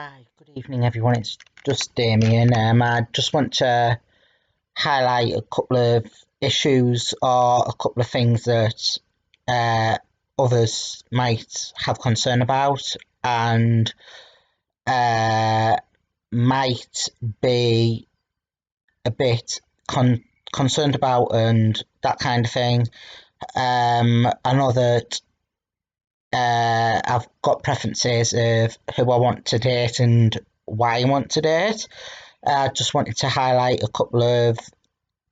Hi, good evening everyone, it's just Damian. I just want to highlight a couple of issues or a couple of things that others might have concern about and might be a bit concerned about and that kind of thing. I know that I've got preferences of who I want to date and why I want to date. I just wanted to highlight a couple of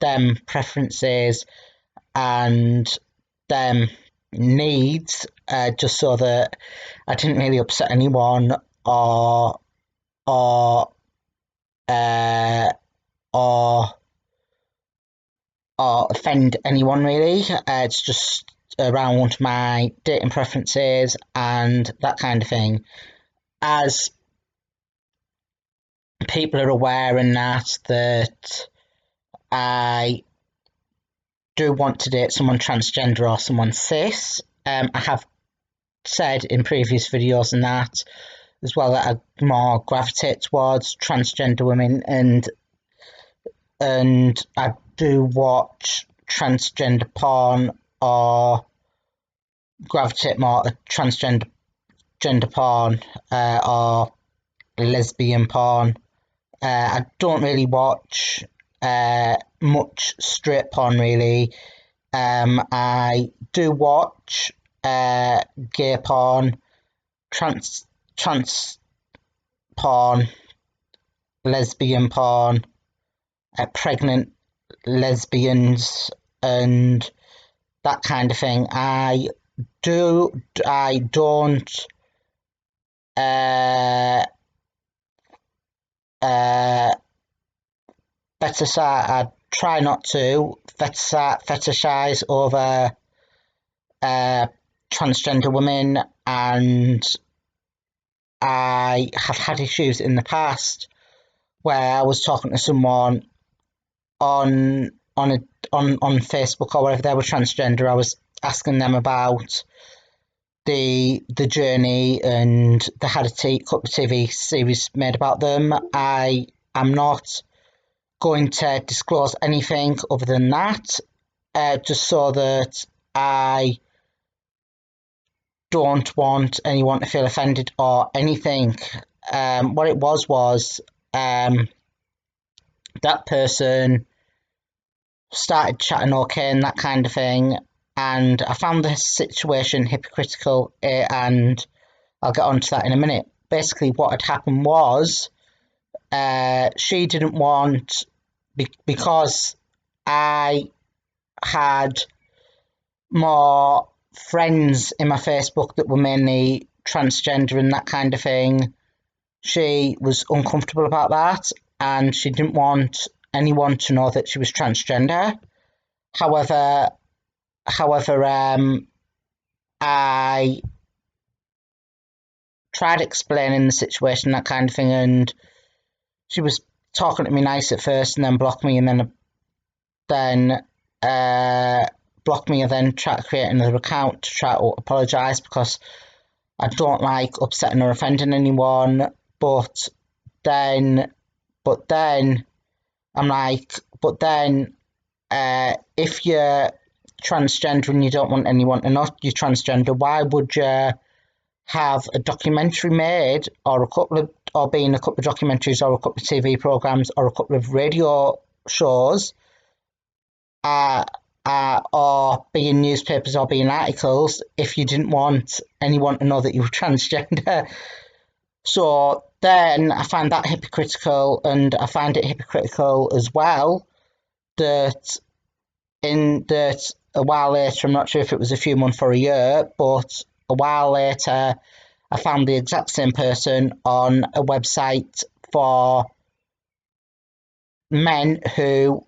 them preferences and them needs, just so that I didn't really upset anyone or uh, or or offend anyone really. It's just around my dating preferences and that kind of thing. As people are aware and that I do want to date someone transgender or someone cis. I have said in previous videos and that as well that I more gravitate towards transgender women and I do watch transgender porn or gravitate more to transgender gender porn or lesbian porn. I don't really watch much straight porn really. I do watch gay porn, trans porn, lesbian porn, pregnant lesbians, and that kind of thing. I don't I try not to fetishize over transgender women, and I have had issues in the past where I was talking to someone on Facebook or wherever they were transgender. I was asking them about the journey, and they had a couple of TV series made about them. I am not going to disclose anything other than that, just so that I don't want anyone to feel offended or anything. What it was that person started chatting okay and that kind of thing, and I found the situation hypocritical, and I'll get onto that in a minute. Basically, what had happened was she didn't want, because I had more friends in my Facebook that were mainly transgender and that kind of thing. She was uncomfortable about that, and she didn't want anyone to know that she was transgender. However, I tried explaining the situation, that kind of thing, and she was talking to me nice at first, and then blocked me, and then blocked me, and then try to create another account to try to apologise, because I don't like upsetting or offending anyone. But then I'm like, if you're transgender and you don't want anyone to know you're transgender, why would you have a documentary made, or be in a couple of documentaries or a couple of TV programs or a couple of radio shows, or be in newspapers or be in articles, if you didn't want anyone to know that you were transgender? So then I find that hypocritical, and I find it hypocritical as well that a while later, I'm not sure if it was a few months or a year, but a while later, I found the exact same person on a website for men who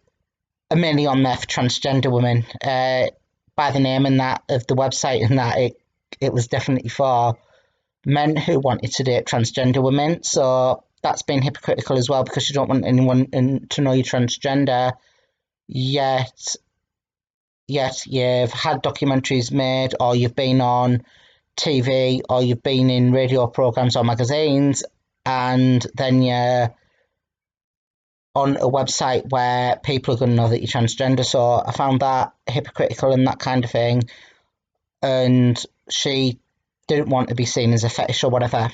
are mainly on there for transgender women. By the name and that of the website, and that it was definitely for men who wanted to date transgender women. So that's been hypocritical as well, because you don't want anyone to know you're transgender, yet you've had documentaries made, or you've been on TV, or you've been in radio programs or magazines, and then you're on a website where people are going to know that you're transgender. So I found that hypocritical and that kind of thing. And she didn't want to be seen as a fetish or whatever.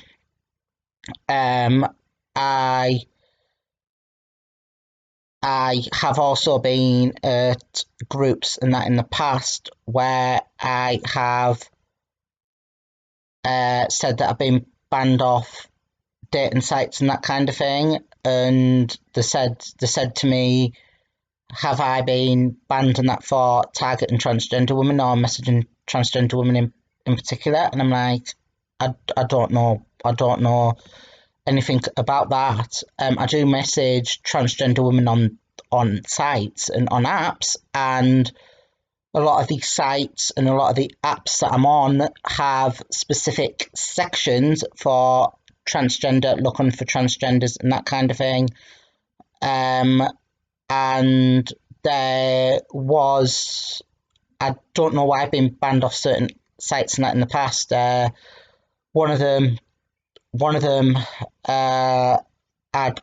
I have also been at groups and that in the past where I have said that I've been banned off dating sites and that kind of thing, and they said to me, have I been banned and that for targeting transgender women or messaging transgender women in particular? And I'm like, I don't know anything about that. I do message transgender women on sites and on apps, and a lot of these sites and a lot of the apps that I'm on have specific sections for transgender, looking for transgenders and that kind of thing. And there was, I don't know why I've been banned off certain sites and that in the past. One of them, I'd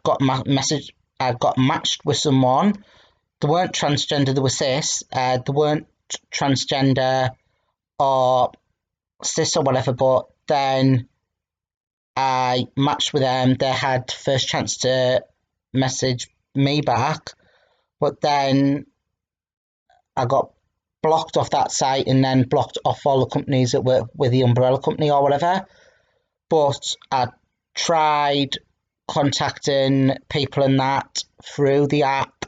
got matched with someone. They weren't transgender, they were cis. They weren't transgender or cis or whatever, but then I matched with them. They had first chance to message me back, but then I got blocked off that site and then blocked off all the companies that were with the umbrella company or whatever. But I tried contacting people in that through the app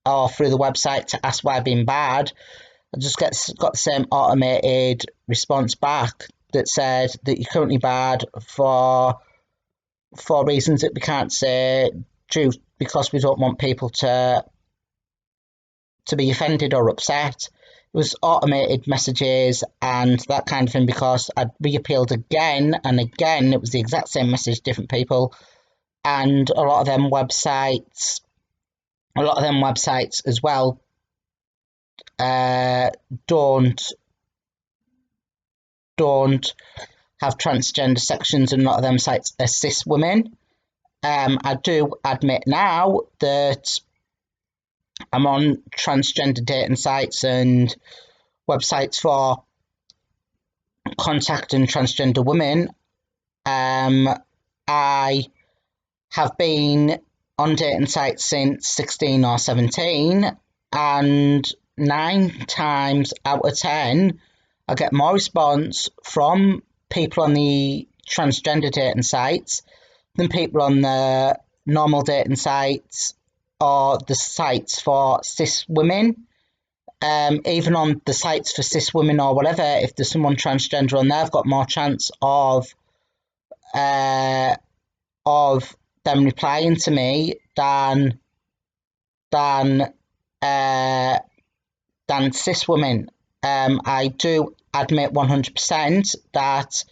or through the website to ask why I've been bad. I just got the same automated response back that said that you're currently bad for reasons that we can't say, because we don't want people to be offended or upset. It was automated messages and that kind of thing, because I'd reappealed again and again. It was the exact same message, different people, and a lot of them websites as well don't have transgender sections, and a lot of them sites are cis women. I do admit now that I'm on transgender dating sites and websites for contacting transgender women. I have been on dating sites since 16 or 17, and 9 times out of 10, I get more response from people on the transgender dating sites than people on the normal dating sites or the sites for cis women. Even on the sites for cis women or whatever, if there's someone transgender on there, I've got more chance of them replying to me than cis women. I do admit 100% that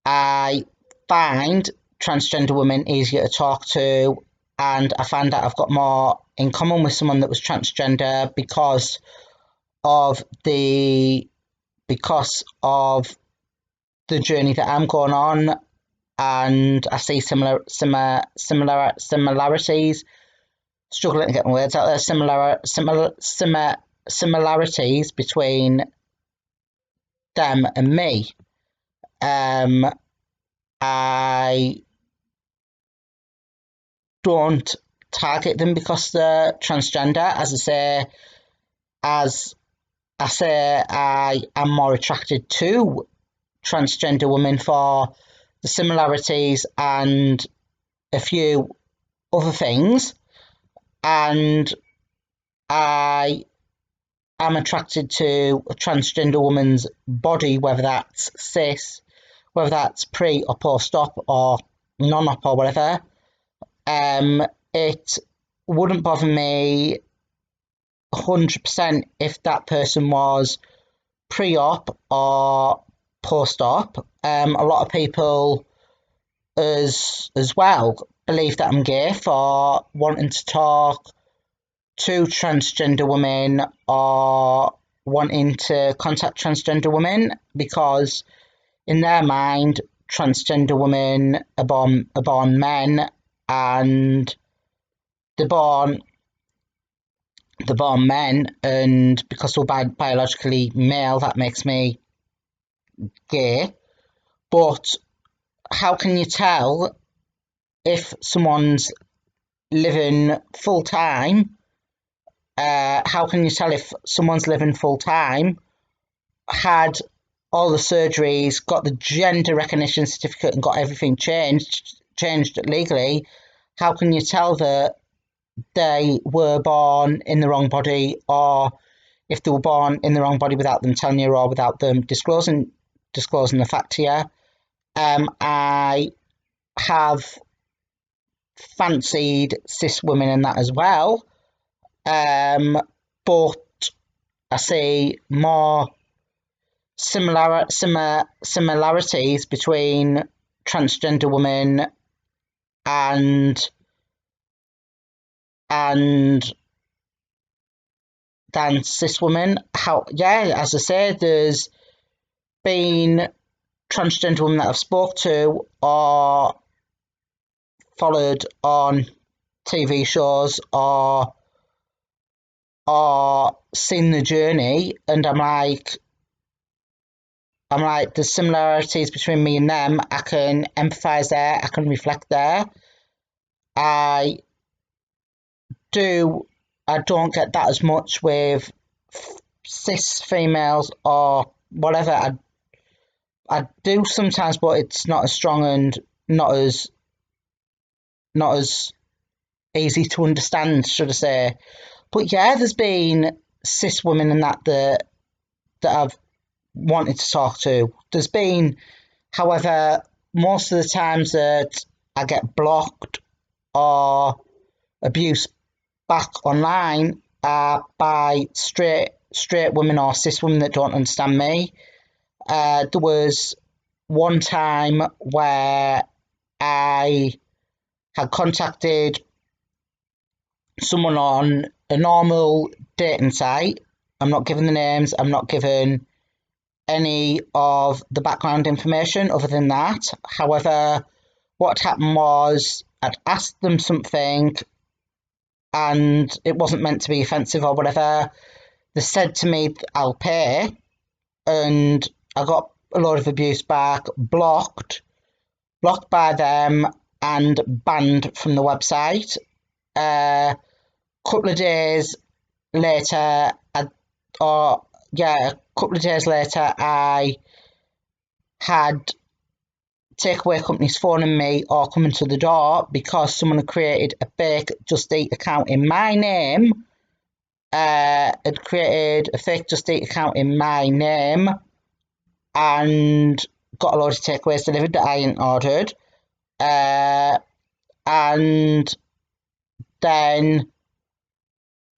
I find transgender women easier to talk to, and I find that I've got more in common with someone that was transgender because of the journey that I'm going on, and I see similarities. Struggling to get my words out there. Similarities between them and me. I don't target them because they're transgender. As I say, I am more attracted to transgender women for the similarities and a few other things, and I am attracted to a transgender woman's body, whether that's cis, whether that's pre or post-op or non-op or whatever. It wouldn't bother me 100% if that person was pre-op or post-op. A lot of people as well believe that I'm gay for wanting to talk to transgender women or wanting to contact transgender women, because in their mind transgender women are born men, and they're born men, and because we're biologically male, that makes me gay. But how can you tell if someone's living full time? How can you tell if someone's living full time, had all the surgeries, got the gender recognition certificate, and got everything changed legally? How can you tell that they were born in the wrong body, or if they were born in the wrong body without them telling you, or without them disclosing the fact to you? I have fancied cis women in that as well, but I see more similarities between transgender women and than cis women. As I say, there's been transgender women that I've spoke to or followed on TV shows or seen the journey, and I'm like, there's similarities between me and them. I can empathise there, I can reflect there. I don't get that as much with cis females or whatever. I do sometimes, but it's not as strong and not as easy to understand, should I say. But yeah, there's been cis women in that I've wanted to talk to. There's been, however, most of the times that I get blocked or abused back online are by straight women or cis women that don't understand me. There was one time where I had contacted someone on a normal dating site. I'm not giving the names, I'm not giving any of the background information other than that. However, what happened was I'd asked them something and it wasn't meant to be offensive or whatever. They said to me, I'll pay, and I got a lot of abuse back, blocked by them, and banned from the website. Couple of days later, a couple of days later, I had takeaway companies phoning me or coming to the door because someone had created a fake Just Eat account in my name. Had created a fake Just Eat account in my name and got a load of takeaways delivered that I hadn't ordered. And then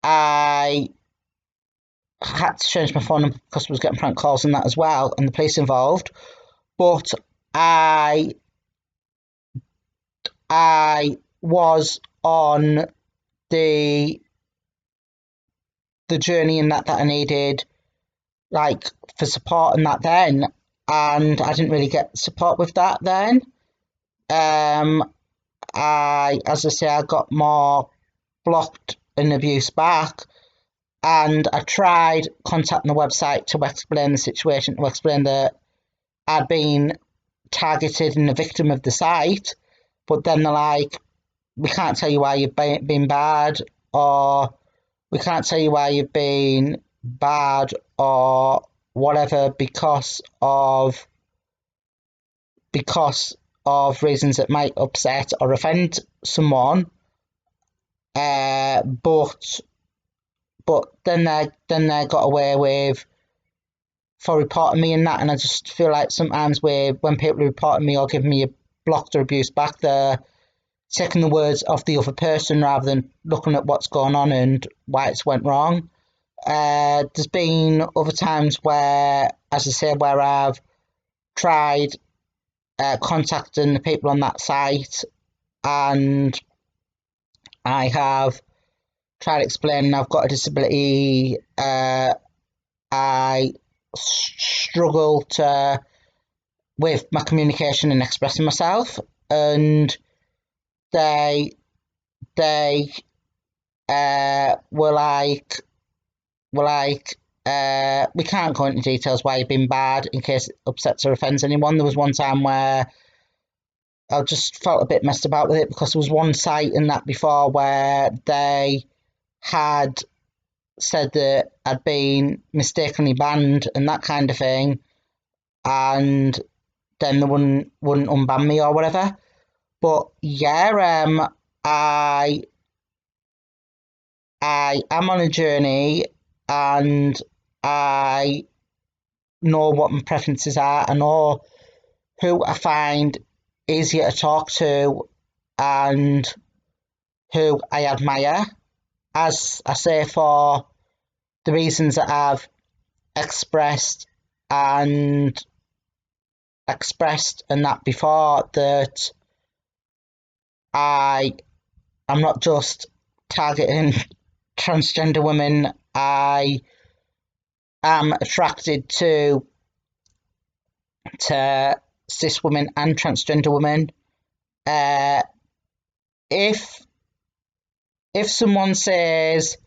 I had to change my phone number because I was getting prank calls and that as well, and the police involved. But I was on the journey in that I needed, like, for support and that then, and I didn't really get support with that then. As I say, I got more blocked and abuse back, and I tried contacting the website to explain the situation, to explain that I'd been targeted and a victim of the site, but then they're like, we can't tell you why you've been bad, or we can't tell you why you've been bad or whatever because of reasons that might upset or offend someone. But then they got away with for reporting me and that, and I just feel like sometimes when people are reporting me or giving me a blocked or abuse back, they're taking the words of the other person rather than looking at what's going on and why it's went wrong. There's been other times where, as I say, where I've tried contacting the people on that site, and I have tried explaining I've got a disability. I struggle to with my communication and expressing myself, and they were like we can't go into details why you've been bad in case it upsets or offends anyone. There was one time where I just felt a bit messed about with it because there was one site in that before where they had said that I'd been mistakenly banned and that kind of thing, and then they wouldn't unban me or whatever. But yeah, I am on a journey, and I know what my preferences are. I know who I find easier to talk to and who I admire. As I say, for the reasons that I've expressed and that before, that I'm not just targeting transgender women. I am attracted to cis women and transgender women. If someone was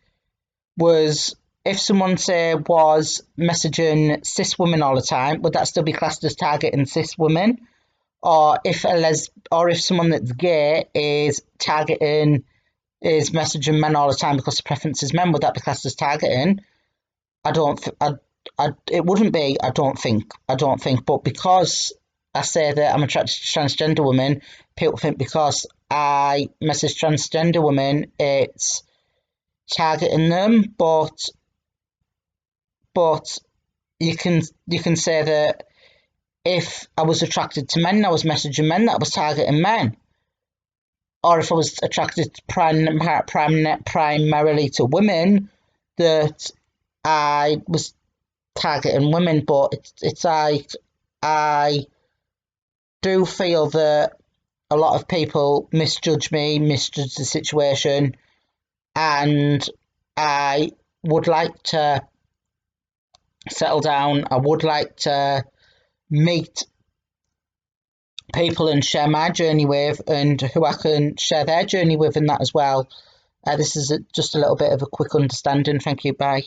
messaging cis women all the time, would that still be classed as targeting cis women? Or if someone that's gay is messaging men all the time because the preference is men, would that be classed as targeting? It wouldn't be. I don't think. But because I say that I'm attracted to transgender women, people think because I message transgender women, it's targeting them. But you can say that if I was attracted to men, I was messaging men, that was targeting men. Or if I was attracted primarily to women, that I was targeting women. But it's like, I do feel that a lot of people misjudge me, misjudge the situation, and I would like to settle down. I would like to meet people and share my journey with, and who I can share their journey with in that as well. This is just a little bit of a quick understanding. Thank you. Bye.